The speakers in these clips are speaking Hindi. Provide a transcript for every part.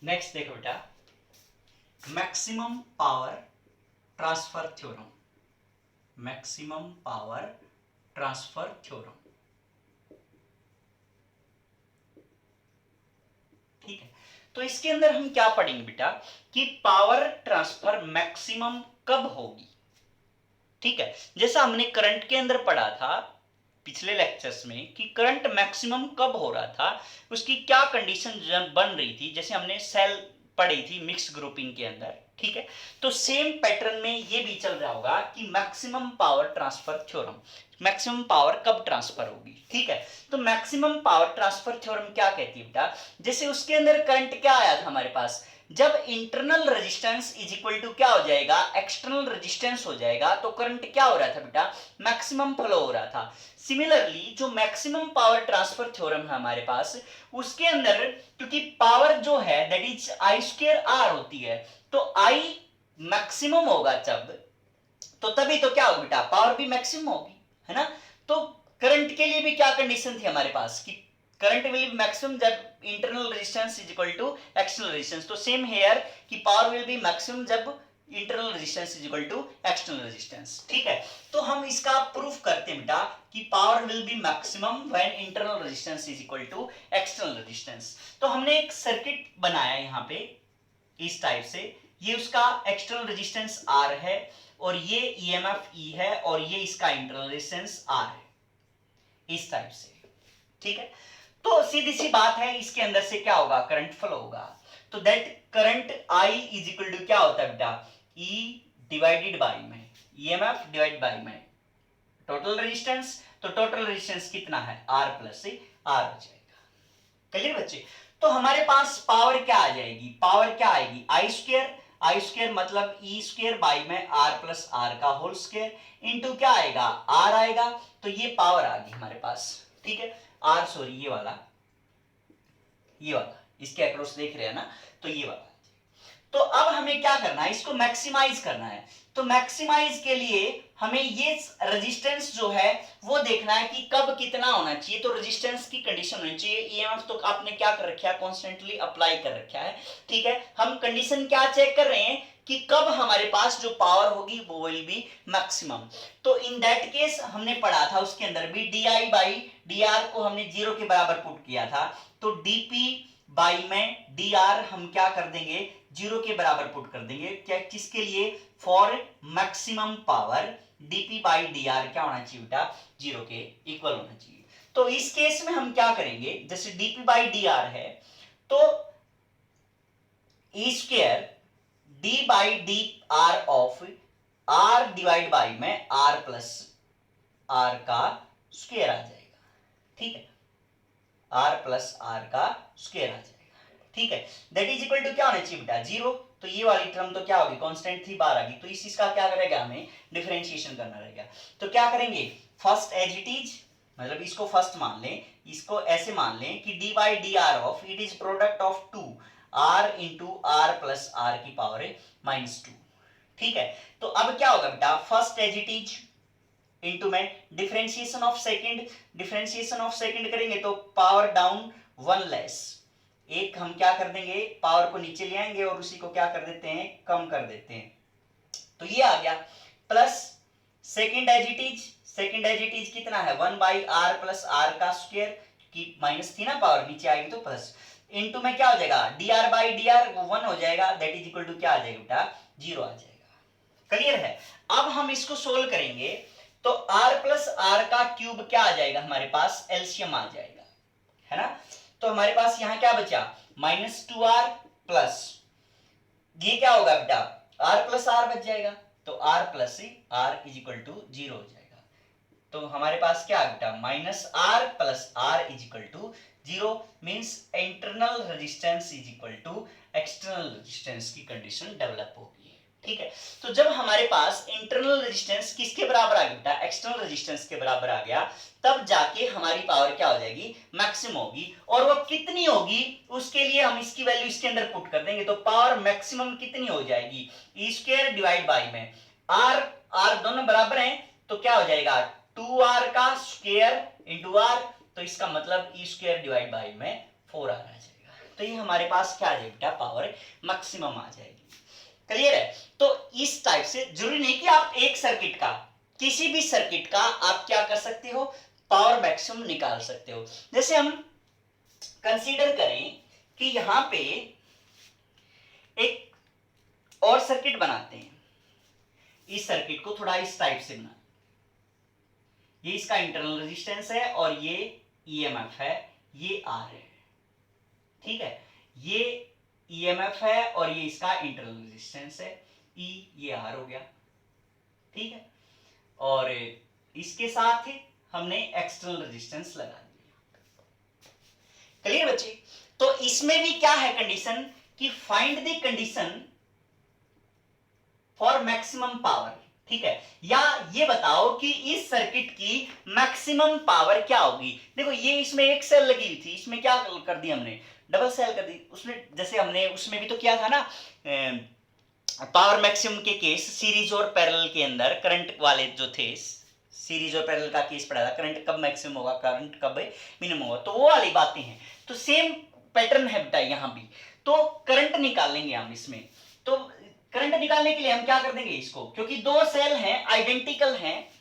नेक्स्ट देखो बेटा, maximum power transfer theorem. Maximum power transfer theorem, ठीक है। तो इसके अंदर हम क्या पढ़ेंगे बेटा कि पावर ट्रांसफर मैक्सिमम कब होगी, ठीक है। जैसा हमने करंट के अंदर पढ़ा था पिछले लेक्चर्स में कि करंट मैक्सिमम कब हो रहा था, उसकी क्या कंडीशन बन रही थी, जैसे हमने सेल पढ़ी थी मिक्स ग्रुपिंग के अंदर, ठीक है। तो सेम पैटर्न में ये भी चल रहा होगा कि maximum power transfer theorem, maximum power कब ट्रांसफर होगी, ठीक है। तो मैक्सिमम पावर ट्रांसफर थ्योरम क्या कहती है बेटा, जैसे उसके अंदर करंट क्या आया था हमारे पास, जब internal resistance is equal to क्या हो जाएगा, एक्सटर्नल रेजिस्टेंस हो जाएगा, तो करंट क्या हो रहा था बेटा, मैक्सिमम फ्लो हो रहा था। सिमिलरली जो मैक्सिमम पावर ट्रांसफर थ्योरम है हमारे पास, उसके अंदर क्योंकि पावर जो है that is I square R होती है, तो आई मैक्सिमम होगा जब, तो तभी तो क्या होगा बेटा, पावर भी मैक्सिमम होगी, है ना। तो करंट के लिए भी क्या कंडीशन थी हमारे पास कि करंट विल बी मैक्सिमम जब internal resistance is equal to external resistance, तो सेम हेयर कि पावर विल बी मैक्सिमम जब internal resistance is equal to external resistance, ठीक है। तो हम इसका प्रूफ करते हैं बेटा कि power will be maximum when internal resistance is equal to external resistance. तो हमने एक सर्किट बनाया यहाँ पे इस टाइप से, ये उसका एक्सटर्नल रेजिस्टेंस आर है और ये ईएमएफ ई है और ये इसका इंटरनल रेजिस्टेंस आर है, इस टाइप से, ठीक है। तो सीधी सी बात है, इसके अंदर से क्या होगा, करंट फ्लो होगा। तो that current I is equal to क्या होता है बेटा, ई डिवाइडेड बाई में ईएमएफ डिवाइड बाई में टोटल रेजिस्टेंस, तो टोटल रेजिस्टेंस कितना है, आर प्लस से आर हो जाएगा। क्लियर बच्चे। तो हमारे पास पावर क्या आ जाएगी, पावर क्या आएगी, आई स्क्वायर, आई स्क्वायर मतलब ई स्क्वायर बाई में आर प्लस आर का होल स्क्वायर इंटू क्या आएगा, आर आएगा। तो ये पावर आ गई हमारे पास, ठीक है। आर सॉरी ये वाला इसके अक्रॉस देख रहे हैं ना, तो ये वाला। तो अब हमें क्या करना है, इसको मैक्सिमाइज करना है। तो मैक्सिमाइज के लिए हमें ये रेजिस्टेंस जो है वो देखना है कि कब कितना होना चाहिए। तो रेजिस्टेंस की कंडीशन होनी चाहिए, ईएमएफ तो आपने क्या कर रखा है, कॉन्स्टेंटली अप्लाई कर रखा है, ठीक है। हम कंडीशन क्या चेक कर रहे हैं कि कब हमारे पास जो पावर होगी वो विल बी मैक्सिमम। तो इन दैट केस हमने पढ़ा था उसके अंदर भी D I by D are को हमने जीरो के बराबर पुट किया था, तो डीपी बाई में डी आर हम क्या कर देंगे, जीरो के बराबर पुट कर देंगे, क्या किसके लिए, for maximum power DP by D are क्या होना चाहिए बेटा, जीरो के इक्वल होना चाहिए। तो इस केस में हम क्या करेंगे, जैसे डीपी बाई डी आर है तो E square D by D R of R divide by में आर प्लस आर का स्क्वायर आ जाएगा, ठीक है। आर प्लस आर का स्क्वायर आ जाएगा, ठीक है। दैट इज इक्वल टू क्या होना चाहिए बेटा, जीरो। तो ये वाली टर्म तो क्या होगी, कांस्टेंट थी, बाहर आ गई। तो इस इसका क्या करेगा, हमें डिफरेंशिएशन करना रहेगा। तो क्या करेंगे, फर्स्ट एज इट इज, मतलब इसको फर्स्ट मान लें, इसको ऐसे मान लें कि D by D R of it is product of two R into R plus R की पावर माइनस टू, ठीक है। तो अब क्या होगा बेटा, first as it is into में differentiation of second, differentiation of second करेंगे तो पावर डाउन वन लेस, एक हम क्या कर देंगे, पावर को नीचे ले आएंगे और उसी को क्या कर देते हैं, कम कर देते हैं। तो ये आ गया plus second as it is, second as it is कितना है, one by R plus R का स्क्वायर की माइनस थी ना, पावर नीचे आएगी तो प्लस, इंटू में क्या हो जाएगा, D R by D are one हो जाएगा, दैट इज इक्वल टू क्या आ जाएगा बेटा, जीरो आ जाएगा। क्लियर है। अब हम इसको सोल्व करेंगे तो r प्लस आर का क्यूब क्या आ जाएगा हमारे पास, एलसीएम आ जाएगा, है ना। तो हमारे पास यहां क्या बचा, माइनस टू आर प्लस ये क्या होगा बेटा, r प्लस आर बच जाएगा। तो r plus r is equal to zero हो जाएगा। तो हमारे पास क्या है बेटा, minus r plus r is equal to zero, means internal resistance is equal to external resistance की कंडीशन डेवलप होगी, ठीक है। तो जब हमारे पास इंटरनल रेजिस्टेंस किसके बराबर आ गया बेटा, एक्सटर्नल रेजिस्टेंस के बराबर आ गया, तब जाके हमारी पावर क्या हो जाएगी, मैक्सिमम होगी। और वो कितनी होगी उसके लिए हम इसकी वैल्यू इसके अंदर पुट कर देंगे। तो पावर मैक्सिमम कितनी हो जाएगी, ई स्क्वायर डिवाइड बाई में आर, आर दोनों बराबर हैं तो क्या हो जाएगा, टू आर का स्क्वायर इंटू आर, तो इसका मतलब ई स्क्वायर डिवाइड बाई में फोर आर आ जाएगा। तो ये हमारे पास क्या आ जाएगी बेटा, पावर मैक्सिमम आ जाएगी। क्लियर है? तो इस टाइप से जरूरी नहीं कि आप एक सर्किट का, किसी भी सर्किट का आप क्या कर सकते हो, पावर मैक्सिमम निकाल सकते हो। जैसे हम कंसीडर करें कि यहां पे एक और सर्किट बनाते हैं, इस सर्किट को थोड़ा इस टाइप से बना, ये इसका इंटरनल रेजिस्टेंस है और ये ईएमएफ है, ये आर है, ठीक है, ये ईएमएफ है और ये इसका इंटरनल रेजिस्टेंस है, ई, ये आर हो गया, ठीक है, और इसके साथ ही हमने एक्सटर्नल रेजिस्टेंस लगा दिया। क्लियर बच्चे? तो इसमें भी क्या है कंडीशन कि find the condition for maximum power, ठीक है, या ये बताओ कि इस सर्किट की मैक्सिमम पावर क्या होगी। देखो ये इसमें एक सेल लगी हुई थी, इसमें क्या कर दी हमने, डबल सेल कर दी। उसमें जैसे हमने उसमें भी तो किया था ना, पावर मैक्सिमम के केस सीरीज और पैरेलल के अंदर करंट वाले जो थे, सीरीज और पैरेलल का केस पढ़ा था, करंट कब मैक्सिमम होगा, करंट कब मिनिमम होगा, तो वो वाली बातें हैं। तो सेम पैटर्न है बेटा यहाँ भी। तो करंट निकाल लेंगे हम इसमें। तो करंट निकालने के लिए हम क्या कर देंगे इसको, क्योंकि दो सेल हैं, आइडेंटिकल हैं,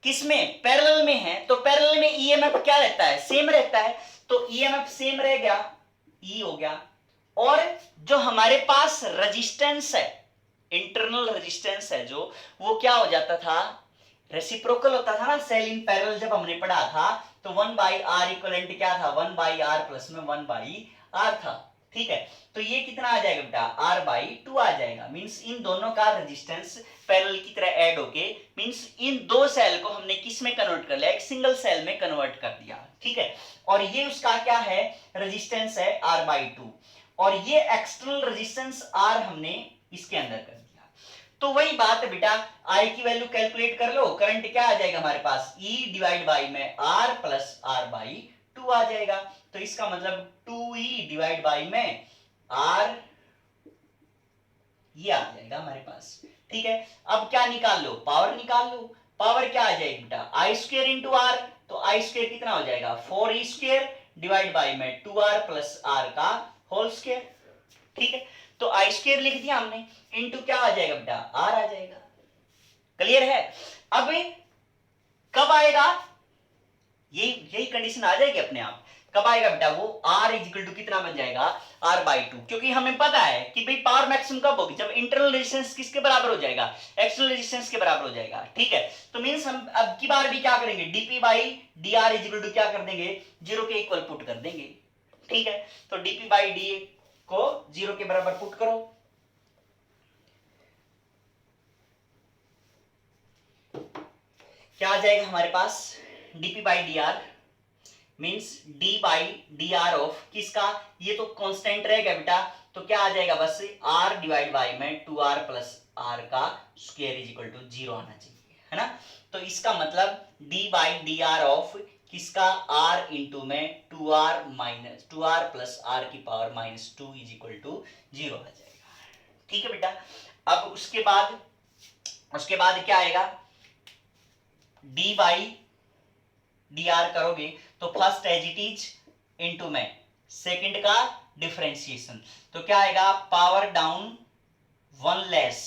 किसमें, पैरेलल में है, तो पैरेलल में ईएमएफ क्या रहता है, सेम रहता है, तो ईएमएफ सेम रह गया, ई हो गया। और जो हमारे पास रेजिस्टेंस है, इंटरनल रेजिस्टेंस है जो, वो क्या हो जाता था, रेसिप्रोकल होता था ना, सेल इन पैरेलल जब हमने पढ़ा था, तो 1/r इक्विवेलेंट क्या था, 1/r प्लस में 1/r था, ठीक है। तो ये कितना आ जाएगा बेटा, r/2 आ जाएगा। मींस इन दोनों का रेजिस्टेंस पैरेलल की तरह ऐड होके, मींस इन दो सेल को हमने किस में कन्वर्ट कर लिया, एक सिंगल सेल में कन्वर्ट कर दिया, ठीक है। और ये उसका क्या है, रेजिस्टेंस है r/2, और ये एक्सटर्नल रेजिस्टेंस r हमने इसके अंदर कर दिया। तो वही बात है बेटा, I की वैल्यू कैलकुलेट कर लो, करंट क्या आ जाएगा हमारे पास, E डिवाइड बाई में R प्लस R/2 आ जाएगा। तो इसका मतलब 2E डिवाइड बाई में R, ये आ जाएगा हमारे पास, ठीक है। अब क्या निकाल लो, पावर निकाल लो। पावर क्या आ जाएगी बेटा, I² इंटू R, तो I² कितना हो जाएगा, 4E² डिवाइड बाई में 2R प्लस R का होल स्क्वायर, ठीक है। तो I² लिख दिया हमने, इंटू क्या आ जाएगा बेटा, R आ जाएगा। क्लियर है? अब कब आएगा, यही कंडीशन आ जाएगी अपने आप। कब आएगा बेटा वो, R इक्वल टू कितना बन जाएगा, R/2, क्योंकि हमें पता है कि भाई पावर मैक्सिमम कब होगी, जब इंटरनल रेजिस्टेंस किसके बराबर हो जाएगा, एक्सटर्नल रेजिस्टेंस के बराबर हो जाएगा, ठीक है। तो मींस हम अब की बार भी क्या करेंगे, dp/dr इक्वल टू क्या कर देंगे, 0 के इक्वल पुट कर देंगे, ठीक है। तो dp/d को 0 के बराबर पुट करो, क्या आ जाएगा हमारे पास, dp/dr मींस d/dr ऑफ किसका, ये तो कांस्टेंट रहेगा बेटा, तो क्या आ जाएगा बस r डिवाइड बाई में 2r प्लस r का स्क्वायर इज इक्वल टू 0 आना चाहिए, है ना। तो इसका मतलब d/dr ऑफ किसका, r इंटू में 2r प्लस r की पावर -2 इज इक्वल टू 0 आ जाएगा, ठीक है बेटा। अब उसके बाद क्या आएगा, d/dr करोगे तो first as it is into में सेकंड का डिफरेंशिएशन, तो क्या आएगा, power down 1 less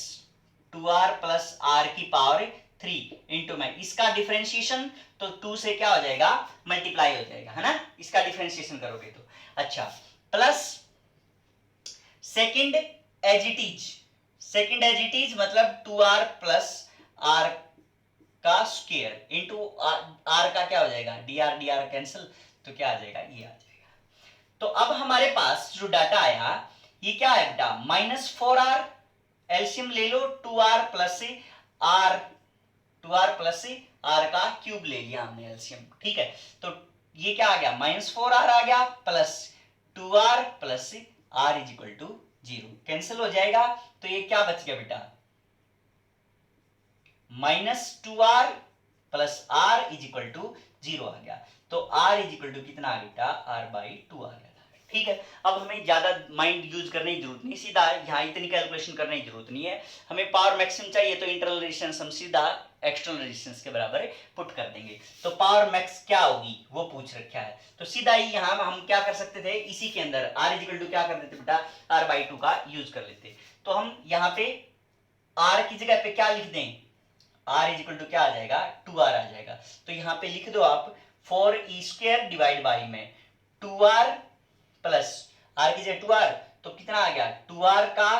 2r plus r की पावर 3 इंटू में इसका डिफरेंशिएशन, तो 2 से क्या हो जाएगा, मल्टीप्लाई हो जाएगा, है ना, इसका डिफरेंशिएशन करोगे तो। अच्छा, plus second as it is मतलब 2r प्लस r का स्क्वायर इंटू r का क्या हो जाएगा, dr कैंसिल, तो क्या आ जाएगा, ये आ जाएगा। तो अब हमारे पास जो डाटा आया ये क्या है बेटा, -4r, एलसीएम ले लो, 2r प्लस r का क्यूब ले लिया हमने एलसीएम, ठीक है। तो ये क्या आ गया, -4r आ गया plus 2r plus r is equal to 0, cancel हो जाएगा, तो ये क्या बच गया बेटा, -2r plus r is equal to 0 आ गया। तो r इज इक्वल टू कितना आ गया बेटा, r/2 आ गया, ठीक है। अब हमें ज्यादा माइंड यूज करने की जरूरत नहीं, सीधा यहाँ इतनी कैलकुलेशन करने की जरूरत नहीं है। हमें पावर मैक्सिमम चाहिए तो इंटरनल रेजिस्टेंस हम सीधा एक्सटर्नल रेजिस्टेंस के बराबर पुट कर देंगे। तो पावर मैक्स क्या होगी वो पूछ रखा है। तो सीधा ही यहाँ हम क्या कर सकते थे, इसी के अंदर R इजिकल टू क्या कर देते बेटा, R/2 का यूज कर लेते। तो हम यहाँ पे R की जगह पे क्या लिख दें, R इजिकल टू क्या आ जाएगा, 2R आ जाएगा। तो यहाँ पे लिख दो आप 4e² डिवाइड बाई में 2R प्लस R की जगह 2R, तो कितना आ गया 2R का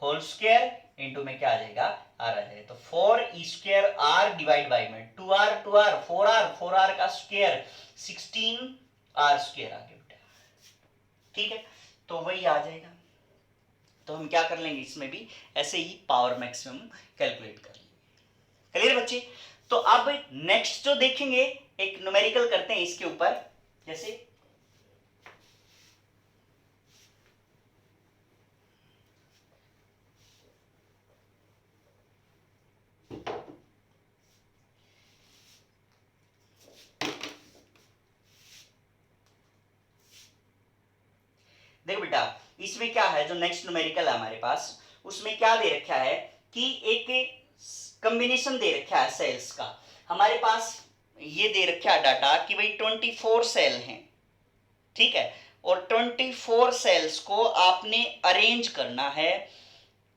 होल स्क्वायर इंटू में क्या आ जाएगा, R आ जाएगा। तो 4e² R डिवाइड बाई में 2R 4R का स्क्वायर 16R स्क्वायर आ गया बेटा। ठीक है, तो वही आ जाएगा। तो हम क्या कर लेंगे, इसमें भी ऐसे ही पावर मैक्सिमम कैलकुलेट कर लेंगे। क्लियर बच्चे? तो अब नेक्स्ट जो देखेंगे एक न्यूमेरिकल करते हैं इसके ऊपर। जैसे देखो बेटा, इसमें क्या है, जो नेक्स्ट न्यूमेरिकल है हमारे पास, उसमें क्या दे रखा है कि एक कॉम्बिनेशन दे रखा है सेल्स का। हमारे पास ये दे रखा है डाटा कि भाई 24 सेल हैं, ठीक है, और 24 सेल्स को आपने अरेंज करना है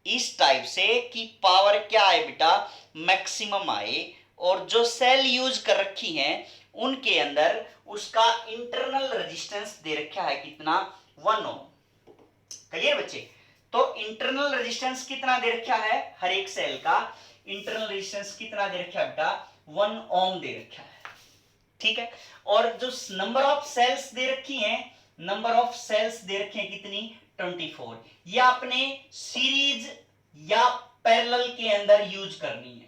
इस टाइप से कि पावर क्या आए बेटा, मैक्सिमम आए। और जो सेल यूज कर रखी हैं उनके अंदर उसका इंटरनल रेजिस्टेंस दे रखा है कितना, 1 ओम। क्लियर बच्चे? तो इंटरनल रेजिस्टेंस कितना दे रखा है, हर एक सेल का इंटरनल रेजिस्टेंस कितना दे रखा है बेटा, 1 ओम दे रखा है। ठीक है, और जो नंबर ऑफ सेल्स दे रखी हैं, नंबर ऑफ सेल्स दे रखे हैं कितनी, 24। ये आपने सीरीज या पैरेलल के अंदर यूज करनी है।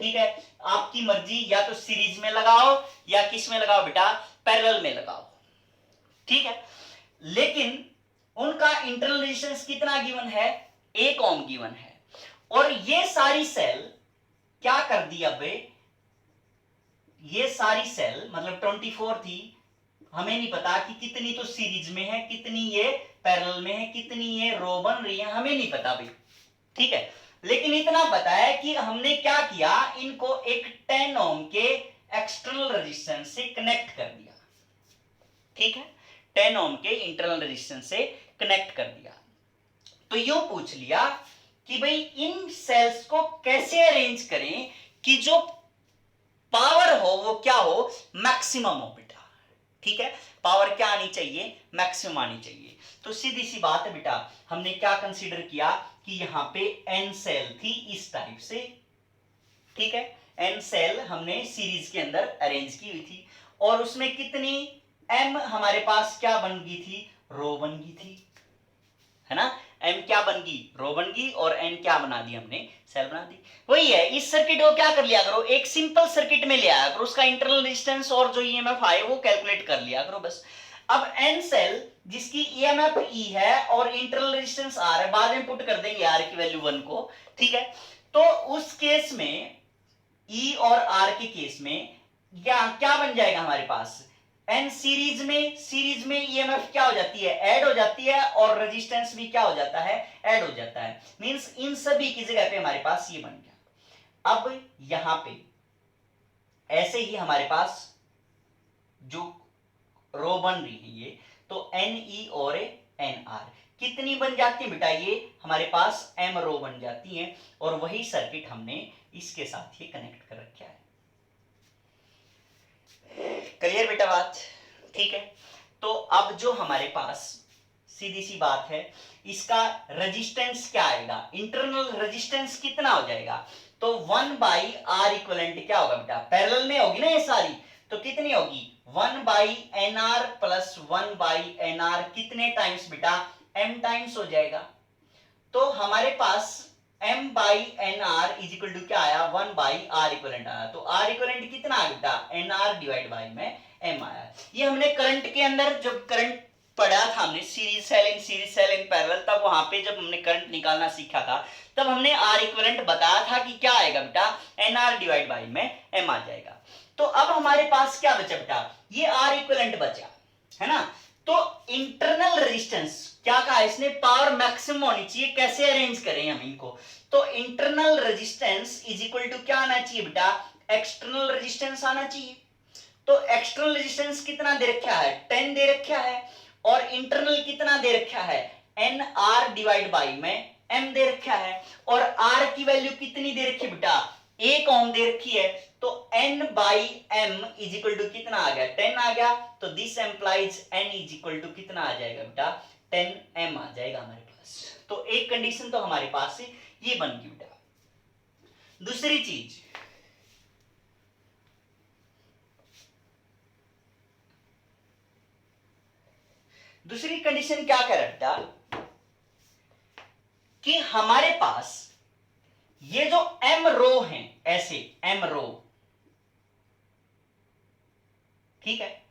ठीक है, आपकी मर्जी, या तो सीरीज में लगाओ या किस में लगाओ बेटा, पैरेलल में लगाओ। ठीक है, लेकिन उनका इंटरनल रेजिस्टेंस कितना गिवन है, 1 ओम गिवन है। और ये सारी सेल क्या कर दी, अब ये सारी सेल मतलब 24 थी, हमें नहीं पता कि कितनी तो सीरीज में है, कितनी ये पैरेलल में है, कितनी ये रो बन रही है, हमें नहीं पता भाई। ठीक है, लेकिन इतना पता है कि हमने क्या किया, इनको एक 10 ओम के एक्सटर्नल रेजिस्टेंस से कनेक्ट कर दिया। ठीक है, 10 ओम के इंटरनल रेजिस्टेंस से कनेक्ट कर दिया। तो यूं पूछ लिया कि भाई इन सेल्स को कैसे अरेंज करें कि जो पावर हो वो क्या हो, मैक्सिमम हो बेटा। ठीक है, पावर क्या आनी चाहिए, मैक्सिमम आनी चाहिए। तो सीधी सी बात है बेटा, हमने क्या कंसीडर किया कि यहां पे n सेल थी इस टाइप से। ठीक है, n सेल हमने सीरीज के अंदर अरेंज की हुई थी, और उसमें कितनी m हमारे पास क्या बन गई थी, रो बन गई थी, है ना। m क्या बन गई, रो बन गई, और n क्या बना दी हमने, सेल बना दी। वही है, इस सर्किट को क्या कर लिया करो, एक सिंपल सर्किट में ले आया करो, उसका इंटरनल रेजिस्टेंस और जो ईएमएफ आए वो कैलकुलेट कर लिया करो बस। अब n सेल जिसकी ईएमएफ E है और इंटरनल रेजिस्टेंस R है, बाद में पुट कर देंगे R की वैल्यू 1 को। ठीक है, तो उस केस में E और R के केस में क्या बन जाएगा हमारे पास, एन सीरीज में ईएमएफ क्या हो जाती है, ऐड हो जाती है, और रेजिस्टेंस भी क्या हो जाता है, ऐड हो जाता है। मींस इन सभी की जगह पे हमारे पास ये बन गया। अब यहां पे ऐसे ही हमारे पास जो रो बन रही है ये, तो एन ई और एन आर कितनी बन जाती है बेटा, ये हमारे पास एम रो बन जाती है, और वही सर्किट हमने इसके साथ ही कनेक्ट कर रखा है। क्लियर बेटा बात? ठीक है, तो अब जो हमारे पास सीधी सी बात है, इसका रेजिस्टेंस क्या आएगा, इंटरनल रेजिस्टेंस कितना हो जाएगा, तो 1/R इक्विवेलेंट क्या होगा बेटा, पैरेलल में होगी ना ये सारी, तो कितनी होगी 1/NR प्लस 1/NR, कितने टाइम्स बेटा, m टाइम्स हो जाएगा। तो हमारे पास m/NR इज इक्वल टू क्या आया, 1/R इक्विवेलेंट आया। तो R इक्विवेलेंट कितना आया बेटा, NR डिवाइड बाई में m आया। ये हमने करंट के अंदर जब करंट पढ़ा था हमने, सीरीज सेल इन पैरेलल, तब वहां पे जब हमने करंट निकालना सीखा था, तब हमने R इक्विवेलेंट बताया था कि क्या आएगा बेटा, NR डिवाइड बाई में m आ जाएगा। तो अब हमारे पास क्या बचा बेटा, ये R इक्विवेलेंट बचा, है ना। तो इंटरनल रेजिस्टेंस क्या कहा इसने, पावर मैक्सिमम होनी चाहिए। कैसे अरेंज करें हम इनको, तो internal resistance is equal to क्या आना चाहिए बेटा, एक्सटर्नल रेजिस्टेंस आना चाहिए। तो एक्सटर्नल रेजिस्टेंस कितना दे रखा है, 10 दे रखा है, और इंटरनल कितना दे रखा है, एन आर डिवाइड बाई में एम दे रखा है, और आर की वैल्यू कितनी दे रखी बेटा, 1 ओम दे रखी है। तो n by m is equal to कितना आ गया, 10 आ गया। तो this implies n is equal to कितना आ जाएगा बेटा, 10 m आ जाएगा हमारे पास। तो एक कंडीशन तो हमारे पास से ये बन गई बेटा। दूसरी चीज, दूसरी कंडीशन क्या कह रहा बेटा, कि हमारे पास ये जो m रो हैं, ऐसे m रो, ठीक है,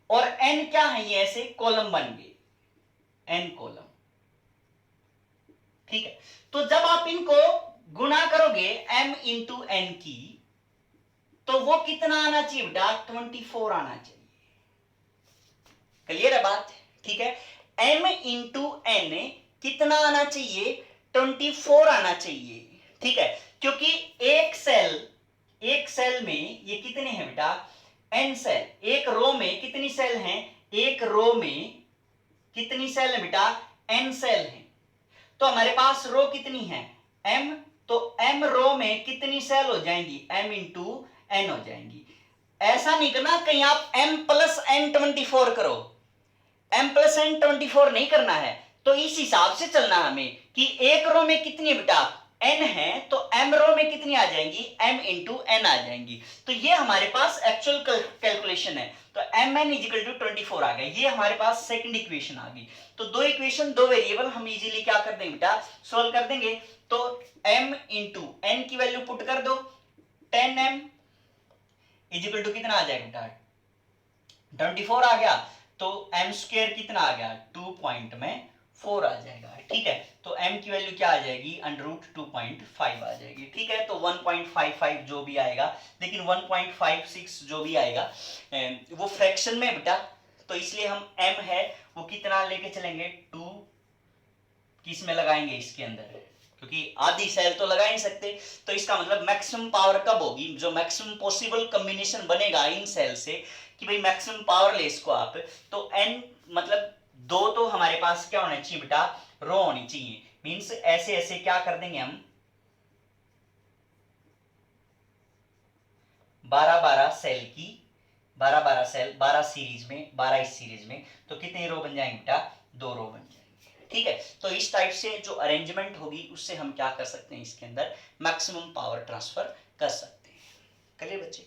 और n क्या है, ये ऐसे कॉलम बन गए, n कॉलम, ठीक है। तो जब आप इनको गुणा करोगे m इंटू एन की, तो वो कितना आना चाहिए बेटा, 24 आना चाहिए। क्लियर है बात, ठीक है। m इंटू एन कितना आना चाहिए, 24 आना चाहिए, ठीक है। क्योंकि एक सेल में ये कितने हैं बेटा, n सेल, एक रो में कितनी सेल हैं, एक रो में कितनी सेल है बेटा, n सेल हैं। तो हमारे पास रो कितनी है, m, तो m रो में कितनी सेल हो जाएंगी, m इंटू एन हो जाएंगी। ऐसा नहीं करना कहीं आप m प्लस n 24 करो, m प्लस n 24 नहीं करना है। तो इस हिसाब से चलना हमें कि एक रो में कितनी बेटा, n है, तो m रो में कितनी आ जाएंगी, m इंटू n आ जाएंगी। तो ये हमारे पास एक्चुअल कैलकुलेशन है। तो mn इजिकल टू 24 आ गया, ये हमारे पास सेकंड इक्वेशन आ गई। तो दो इक्वेशन, दो वेरिएबल हम इजीली क्या कर देंगे बेटा, सोल्व कर देंगे। तो m इंटू एन की वैल्यू पुट कर दो, 10m इजिकल टू कितना आ जाएगा बेटा, 24 आ गया। तो m स्क्वायर कितना आ गया, 2.4 आ जाएगा, ठीक है। तो m की वैल्यू क्या आ जाएगी, √2.5 आ जाएगी, ठीक है। तो 1.55 जो भी आएगा, लेकिन 1.56 जो भी आएगा वो फ्रैक्शन में बेटा, तो इसलिए हम m है वो कितना लेके चलेंगे, 2 किस में लगाएंगे, इसके अंदर, क्योंकि आधी सेल तो लगा नहीं सकते। तो इसका मतलब मैक्सिमम पावर कब होगी, जो मैक्सिमम पॉसिबल कॉम्बिनेशन बनेगा इन सेल से, कि भाई मैक्सिमम पावर ले इसको आप, तो n मतलब दो तो हमारे पास क्या होना चाहिए बेटा, रो होनी चाहिए। मींस ऐसे ऐसे क्या कर देंगे हम, 12 सेल की, 12 सेल, 12 सीरीज में, 12 इस सीरीज में, तो कितने रो बन जाएंगे बेटा, 2 रो बन जाएंगे, ठीक है। तो इस टाइप से जो अरेंजमेंट होगी उससे हम क्या कर सकते हैं, इसके अंदर मैक्सिमम पावर ट्रांसफर कर सकते हैं। चलिए बच्चे।